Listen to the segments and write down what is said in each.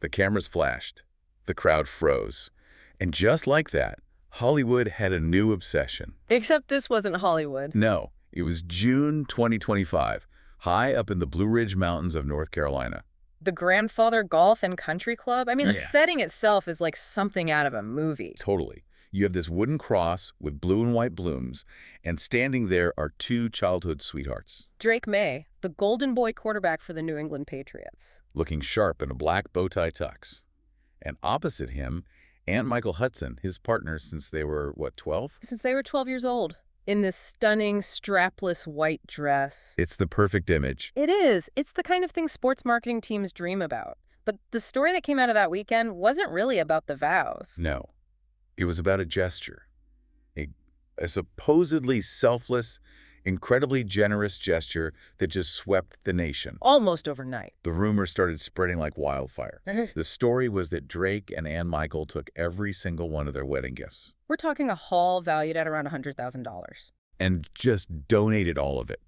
The cameras flashed. The crowd froze. And just like that, Hollywood had a new obsession. Except this wasn't Hollywood. No, it was June 2025, high up in the Blue Ridge Mountains of North Carolina. The Grandfather Golf and Country Club? I mean, the Yeah. setting itself is like something out of a movie. Totally. You have this wooden cross with blue and white blooms, and standing there are two childhood sweethearts, Drake Maye, the golden boy quarterback for the New England Patriots. looking sharp in a black bow tie tux. And opposite him, Aunt Michael Hudson, his partner since they were, what, 12? Since they were 12 years old, in this stunning, strapless white dress. It's the perfect image. It is. It's the kind of thing sports marketing teams dream about. But the story that came out of that weekend wasn't really about the vows. No, it was about a gesture. A supposedly selfless, incredibly generous gesture that just swept the nation. Almost overnight. The rumors started spreading like wildfire. The story was that Drake and Ann Michael took every single one of their wedding gifts We're talking a haul valued at around $100,000. and just donated all of it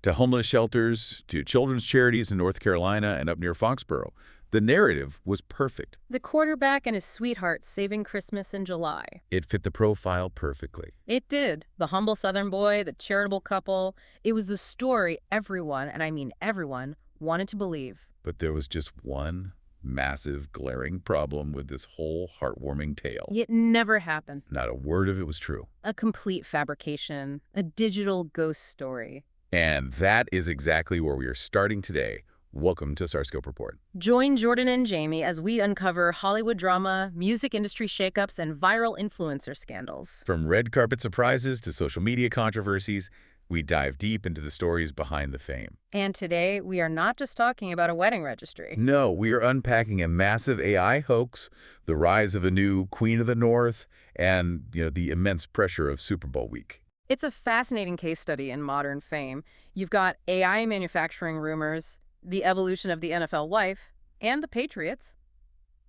to homeless shelters, to children's charities in North Carolina and up near Foxborough. The narrative was perfect. The quarterback and his sweetheart saving Christmas in July. It fit the profile perfectly. It did. The humble Southern boy, the charitable couple. It was the story everyone, and I mean everyone, wanted to believe. But there was just one massive, glaring problem with this whole heartwarming tale. It never happened. Not a word of it was true. A complete fabrication. A digital ghost story. And that is exactly where we are starting today. Welcome to StarScope Report. Join Jordan and Jamie as we uncover Hollywood drama, music industry shakeups, and viral influencer scandals. From red carpet surprises to social media controversies, we dive deep into the stories behind the fame. And today, we are not just talking about a wedding registry. No, we are unpacking a massive AI hoax, the rise of a new Queen of the North, and the immense pressure of Super Bowl week. It's a fascinating case study in modern fame. You've got AI manufacturing rumors, the evolution of the NFL wife, and the Patriots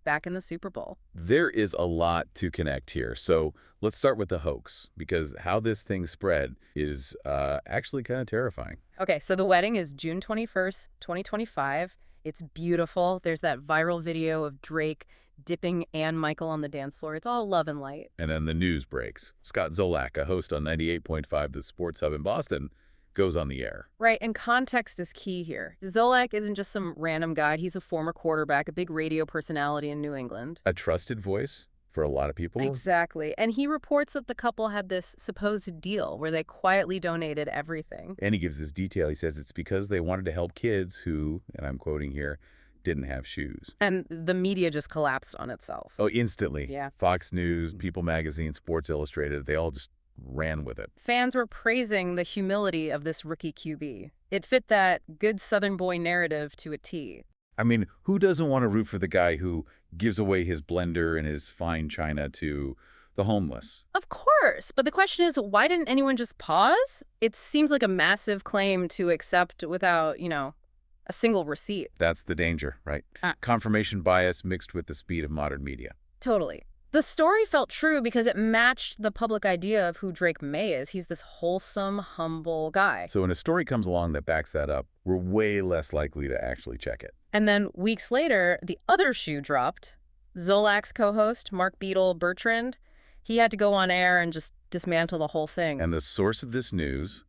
back in the Super Bowl. There is a lot to connect here. So let's start with the hoax, because how this thing spread is actually kind of terrifying. Okay, so the wedding is June 21st, 2025. It's beautiful. There's that viral video of Drake dipping Ann Michael on the dance floor. It's all love and light. And then the news breaks. Scott Zolak, a host on 98.5 The Sports Hub in Boston, goes on the air. Right, and context is key here. Zolak isn't just some random guy. He's a former quarterback, a big radio personality in New England. A trusted voice for a lot of people. Exactly. And he reports that the couple had this supposed deal where they quietly donated everything. And he gives this detail. He says it's because they wanted to help kids who, and I'm quoting here, didn't have shoes. And the media just collapsed on itself. Oh, instantly. Yeah. Fox News, People Magazine, Sports Illustrated, they all just ran with it. Fans were praising the humility of this rookie QB. It fit that good Southern boy narrative to a T. I mean, who doesn't want to root for the guy who gives away his blender and his fine china to the homeless? Of course. But the question is, why didn't anyone just pause? It seems like a massive claim to accept without, a single receipt. That's the danger, right? Confirmation bias mixed with the speed of modern media. Totally. The story felt true because it matched the public idea of who Drake Maye is. He's this wholesome, humble guy. So when a story comes along that backs that up, we're way less likely to actually check it. And then weeks later, the other shoe dropped. Zolak's co-host, Mark Beadle Bertrand, he had to go on air and just dismantle the whole thing. And the source of this news,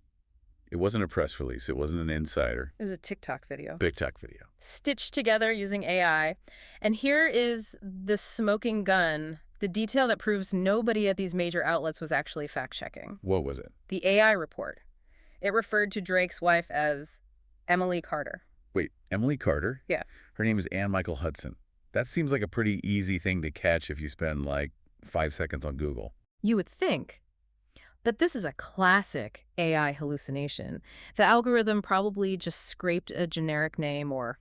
it wasn't a press release. It wasn't an insider. It was a TikTok video. TikTok video. Stitched together using AI. And here is the smoking gun, the detail that proves nobody at these major outlets was actually fact-checking. What was it? The AI report. It referred to Drake's wife as Emily Carter. Wait, Emily Carter? Yeah. Her name is Ann Michael Hudson. That seems like a pretty easy thing to catch if you spend, 5 seconds on Google. You would think. But this is a classic AI hallucination. The algorithm probably just scraped a generic name or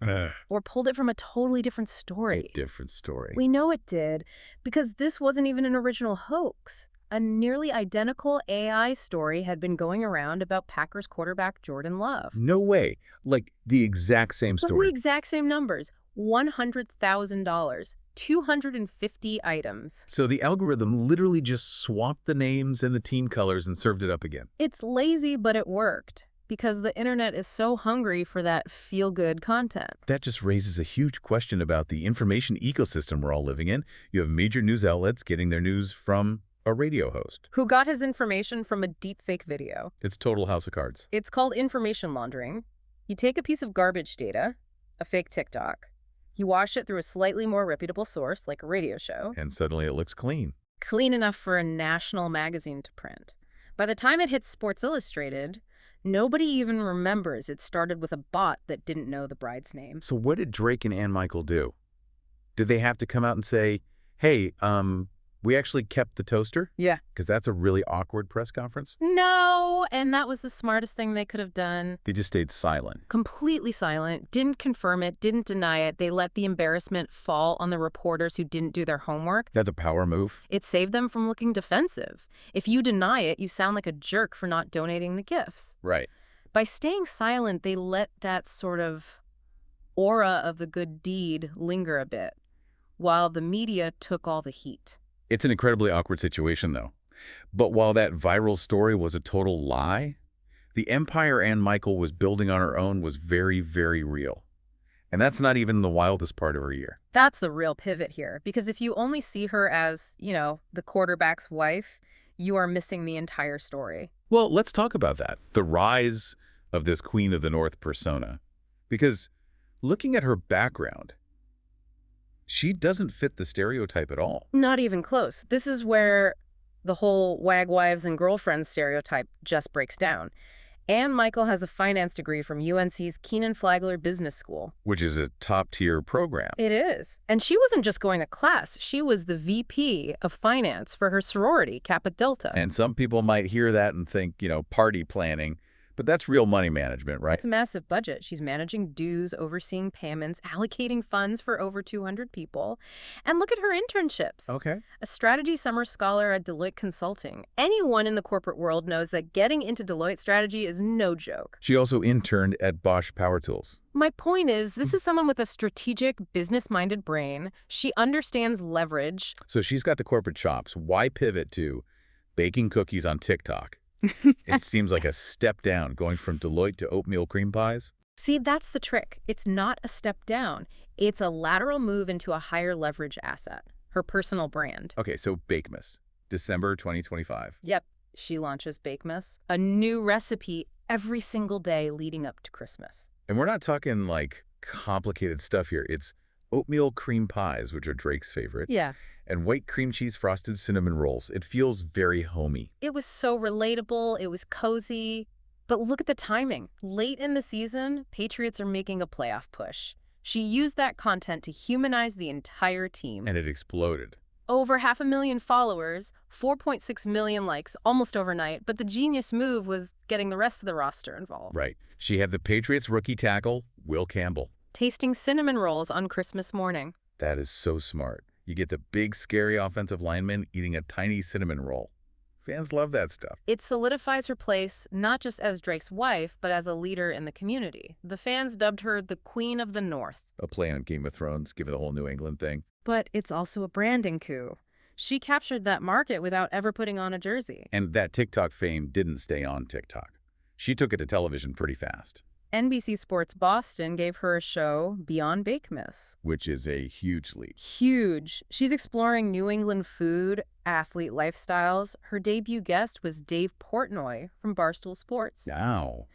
pulled it from a totally different story. A different story. We know it did because this wasn't even an original hoax. A nearly identical AI story had been going around about Packers quarterback Jordan Love. No way. Like the exact same story. The exact same numbers. $100,000. 250 items. So the algorithm literally just swapped the names and the team colors and served it up again. It's lazy, but it worked. because the internet is so hungry for that feel-good content. That just raises a huge question about the information ecosystem we're all living in. You have major news outlets getting their news from a radio host. Who got his information from a deepfake video. It's total house of cards. It's called information laundering. You take a piece of garbage data, a fake TikTok, you wash it through a slightly more reputable source, like a radio show. And suddenly it looks clean. Clean enough for a national magazine to print. By the time it hits Sports Illustrated, nobody even remembers it started with a bot that didn't know the bride's name. So what did Drake and Ann Michael do? Did they have to come out and say, hey, we actually kept the toaster? Yeah. Because that's a really awkward press conference. No, and that was the smartest thing they could have done. They just stayed silent. Completely silent, didn't confirm it, didn't deny it. They let the embarrassment fall on the reporters who didn't do their homework. That's a power move. It saved them from looking defensive. If you deny it, you sound like a jerk for not donating the gifts. Right. By staying silent, they let that sort of aura of the good deed linger a bit, while the media took all the heat. It's an incredibly awkward situation, though. But while that viral story was a total lie, the empire Ann Michael was building on her own was very, very real. And that's not even the wildest part of her year. That's the real pivot here, because if you only see her as, the quarterback's wife, you are missing the entire story. Well, let's talk about that. The rise of this Queen of the North persona. Because looking at her background, she doesn't fit the stereotype at all. Not even close. This is where the whole wag wives and girlfriends stereotype just breaks down. Ann Michael has a finance degree from UNC's Keenan Flagler Business School. Which is a top-tier program. It is. And she wasn't just going to class. She was the VP of finance for her sorority, Kappa Delta. And some people might hear that and think, party planning. But that's real money management, right? It's a massive budget. She's managing dues, overseeing payments, allocating funds for over 200 people. And look at her internships. Okay. A strategy summer scholar at Deloitte Consulting. Anyone in the corporate world knows that getting into Deloitte strategy is no joke. She also interned at Bosch Power Tools. My point is, this is someone with a strategic, business-minded brain. She understands leverage. So she's got the corporate chops. Why pivot to baking cookies on TikTok? It seems like a step down, going from Deloitte to oatmeal cream pies. See, that's the trick. It's not a step down. It's a lateral move into a higher leverage asset, her personal brand. Okay, so Bakemas, December 2025. Yep, she launches Bakemas, a new recipe every single day leading up to Christmas. And we're not talking like complicated stuff here. It's oatmeal cream pies, which are Drake's favorite. Yeah. And white cream cheese frosted cinnamon rolls. It feels very homey. It was so relatable. It was cozy. But look at the timing. Late in the season, Patriots are making a playoff push. She used that content to humanize the entire team. And it exploded. Over 500,000 followers, 4.6 million likes almost overnight, but the genius move was getting the rest of the roster involved. Right. She had the Patriots rookie tackle, Will Campbell. Tasting cinnamon rolls on Christmas morning. That is so smart. You get the big, scary offensive lineman eating a tiny cinnamon roll. Fans love that stuff. It solidifies her place not just as Drake's wife, but as a leader in the community. The fans dubbed her the Queen of the North. A play on Game of Thrones, given the whole New England thing. But it's also a branding coup. She captured that market without ever putting on a jersey. And that TikTok fame didn't stay on TikTok. She took it to television pretty fast. NBC Sports Boston gave her a show, Beyond Bakemas. Which is a huge leap. Huge. She's exploring New England food, athlete lifestyles. Her debut guest was Dave Portnoy from Barstool Sports. Now,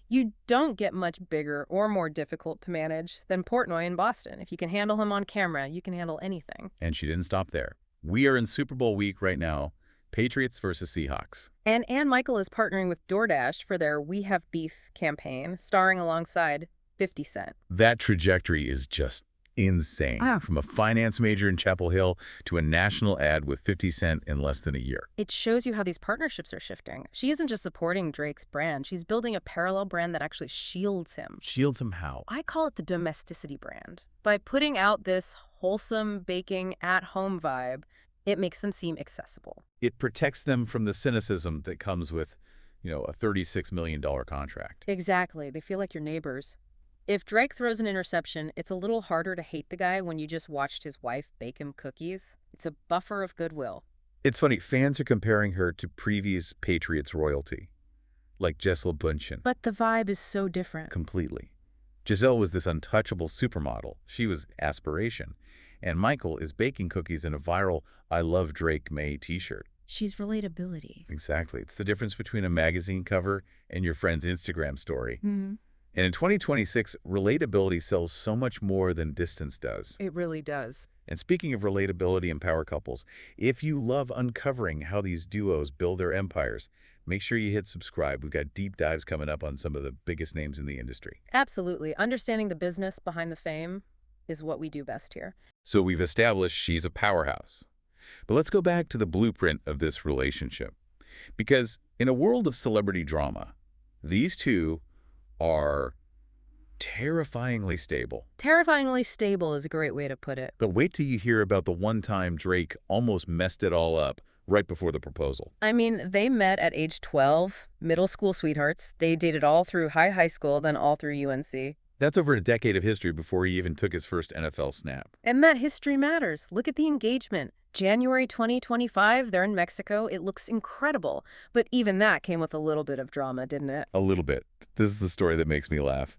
You don't get much bigger or more difficult to manage than Portnoy in Boston. If you can handle him on camera, you can handle anything. and she didn't stop there. We are in Super Bowl week right now. Patriots versus Seahawks. And Ann Michael is partnering with DoorDash for their We Have Beef campaign, starring alongside 50 Cent. That trajectory is just insane. Wow. From a finance major in Chapel Hill to a national ad with 50 Cent in less than a year. It shows you how these partnerships are shifting. She isn't just supporting Drake's brand, she's building a parallel brand that actually shields him. Shields him how? I call it the domesticity brand. By putting out this wholesome baking at-home vibe, it makes them seem accessible. It protects them from the cynicism that comes with, a $36 million contract. Exactly. They feel like your neighbors. If Drake throws an interception, it's a little harder to hate the guy when you just watched his wife bake him cookies. It's a buffer of goodwill. It's funny, fans are comparing her to previous Patriots royalty. like Gisele Bündchen. But the vibe is so different. Completely. Giselle was this untouchable supermodel. She was aspiration. And Michael is baking cookies in a viral I Love Drake Maye t-shirt. She's relatability. Exactly. It's the difference between a magazine cover and your friend's Instagram story. Mm-hmm. And in 2026, relatability sells so much more than distance does. It really does. And speaking of relatability and power couples, if you love uncovering how these duos build their empires, make sure you hit subscribe. We've got deep dives coming up on some of the biggest names in the industry. Absolutely. Understanding the business behind the fame is what we do best here. So we've established she's a powerhouse. But let's go back to the blueprint of this relationship. Because in a world of celebrity drama, these two are terrifyingly stable. Terrifyingly stable is a great way to put it. But wait till you hear about the one time Drake almost messed it all up right before the proposal. I mean, they met at age 12, middle school sweethearts. They dated all through high school, then all through UNC. That's over a decade of history before he even took his first NFL snap. And that history matters. Look at the engagement. January 2025, they're in Mexico. It looks incredible. But even that came with a little bit of drama, didn't it? A little bit. This is the story that makes me laugh.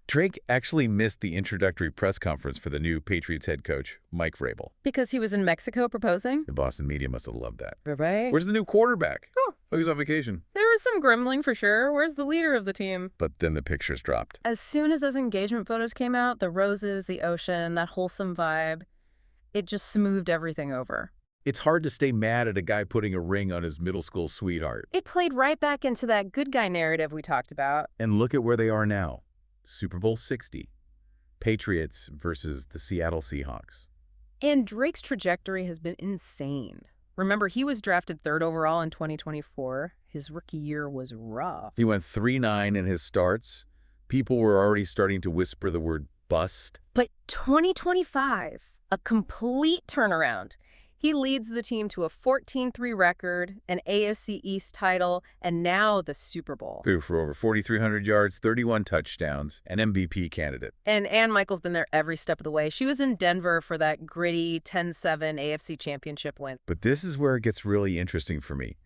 Drake actually missed the introductory press conference for the new Patriots head coach, Mike Vrabel. Because he was in Mexico proposing? The Boston media must have loved that. Right. Where's the new quarterback? Oh. He's on vacation. There was some grumbling for sure. Where's the leader of the team? But then the pictures dropped. As soon as those engagement photos came out, the roses, the ocean, that wholesome vibe, it just smoothed everything over. It's hard to stay mad at a guy putting a ring on his middle school sweetheart. It played right back into that good guy narrative we talked about. And look at where they are now. Super Bowl 60. Patriots versus the Seattle Seahawks. And Drake's trajectory has been insane. Remember, he was drafted 3rd overall in 2024. His rookie year was rough. He went 3-9 in his starts. People were already starting to whisper the word bust. But 2025, a complete turnaround. He leads the team to a 14-3 record, an AFC East title, and now the Super Bowl. Threw for over 4,300 yards, 31 touchdowns, an MVP candidate. And Ann Michael's been there every step of the way. She was in Denver for that gritty 10-7 AFC championship win. But this is where it gets really interesting for me.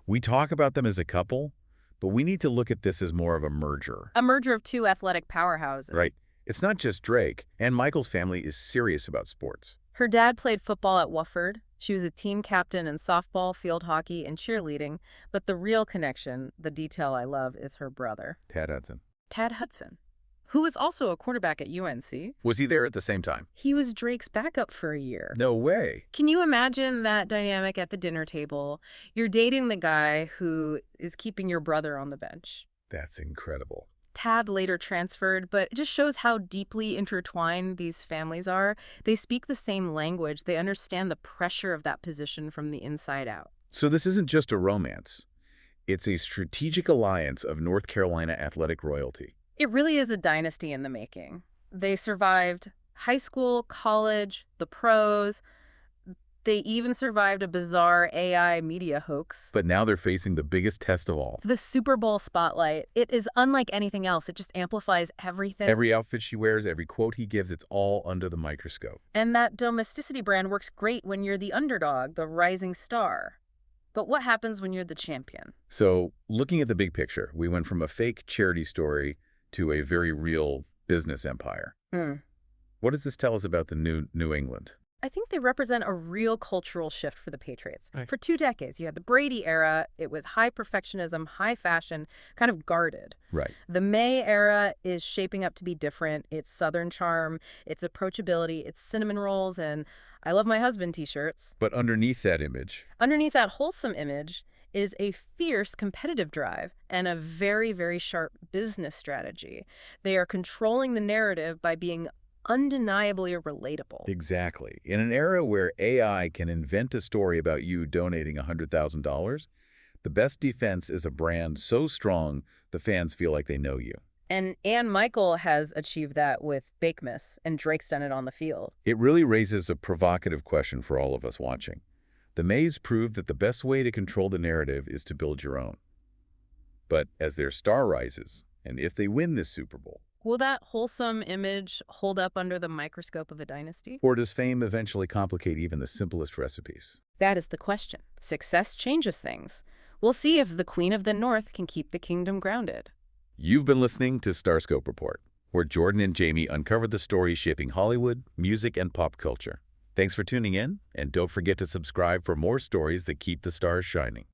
We talk about them as a couple, but we need to look at this as more of a merger. A merger of two athletic powerhouses. Right. It's not just Drake. Ann Michael's family is serious about sports. Her dad played football at Wofford. She was a team captain in softball, field hockey, and cheerleading. But the real connection, the detail I love, is her brother. Tad Hudson. Tad Hudson, who was also a quarterback at UNC. Was he there at the same time? He was Drake's backup for a year. No way. Can you imagine that dynamic at the dinner table? You're dating the guy who is keeping your brother on the bench. That's incredible. Tad later transferred, but it just shows how deeply intertwined these families are. They speak the same language. They understand the pressure of that position from the inside out. So this isn't just a romance. It's a strategic alliance of North Carolina athletic royalty. It really is a dynasty in the making. They survived high school, college, the pros. They even survived a bizarre AI media hoax. But now they're facing the biggest test of all. The Super Bowl spotlight. It is unlike anything else. It just amplifies everything. Every outfit she wears, every quote he gives, it's all under the microscope. And that domesticity brand works great when you're the underdog, the rising star. But what happens when you're the champion? So, looking at the big picture, we went from a fake charity story to a very real business empire. What does this tell us about the New England? I think they represent a real cultural shift for the Patriots. Right. For 2 decades, you had the Brady era. It was high perfectionism, high fashion, kind of guarded. Right. The Maye era is shaping up to be different. It's Southern charm, it's approachability, it's cinnamon rolls, and I love my husband t-shirts. But underneath that image, underneath that wholesome image, is a fierce competitive drive and a very, very sharp business strategy. They are controlling the narrative by being undeniably relatable. Exactly. In an era where AI can invent a story about you donating $100,000, the best defense is a brand so strong the fans feel like they know you. And Ann Michael has achieved that with Bakemas, and Drake's done it on the field. It really raises a provocative question for all of us watching. The Mays proved that the best way to control the narrative is to build your own. But as their star rises, and if they win this Super Bowl, will that wholesome image hold up under the microscope of a dynasty? Or does fame eventually complicate even the simplest recipes? That is the question. Success changes things. We'll see if the Queen of the North can keep the kingdom grounded. You've been listening to StarScope Report, where Jordan and Jamie uncovered the stories shaping Hollywood, music, and pop culture. Thanks for tuning in, and don't forget to subscribe for more stories that keep the stars shining.